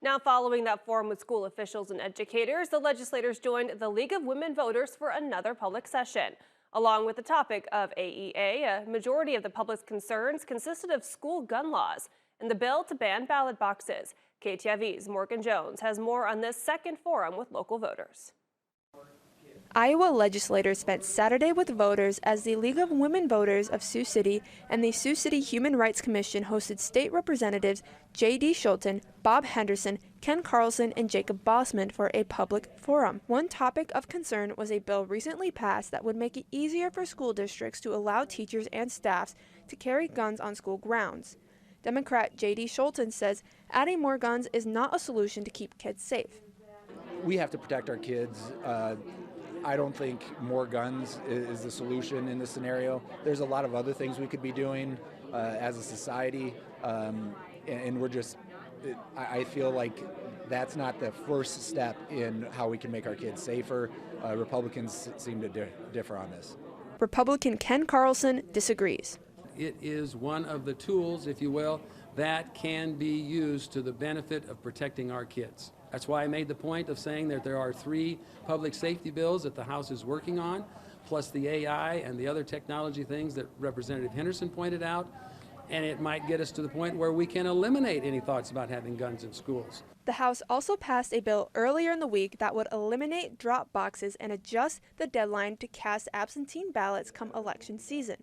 Now, following that forum with school officials and educators, the legislators joined the League of Women Voters for another public session. Along with the topic of AEA, a majority of the public's concerns consisted of school gun laws and the bill to ban ballot boxes. KTIV's Morgan Jones has more on this second forum with local voters. Iowa legislators spent Saturday with voters as the League of Women Voters of Sioux City and the Sioux City Human Rights Commission hosted state representatives J.D. Schulten, Bob Henderson, Ken Carlson, and Jacob Bossman for a public forum. One topic of concern was a bill recently passed that would make it easier for school districts to allow teachers and staffs to carry guns on school grounds. Democrat J.D. Schulten says adding more guns is not a solution to keep kids safe. We have to protect our kids. I don't think more guns is the solution in this scenario. There's a lot of other things we could be doing as a society, and we're just, I feel like that's not the first step in how we can make our kids safer. Republicans seem to differ on this. Republican Ken Carlson disagrees. It is one of the tools, if you will, that can be used to the benefit of protecting our kids. That's why I made the point of saying that there are 3 public safety bills that the House is working on, plus the AI and the other technology things that Representative Henderson pointed out, and it might get us to the point where we can eliminate any thoughts about having guns in schools. The House also passed a bill earlier in the week that would eliminate drop boxes and adjust the deadline to cast absentee ballots come election season.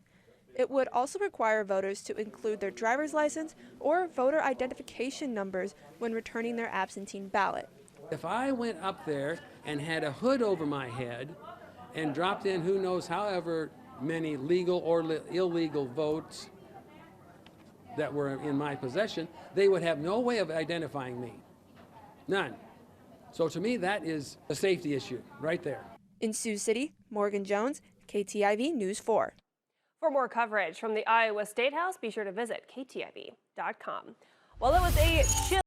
It would also require voters to include their driver's license or voter identification numbers when returning their absentee ballot. If I went up there and had a hood over my head and dropped in who knows however many legal or illegal votes that were in my possession, they would have no way of identifying me. None. So to me, that is a safety issue right there. In Sioux City, Morgan Jones, KTIV News 4. For more coverage from the Iowa State House, be sure to visit KTIV.com. Well, it was a chill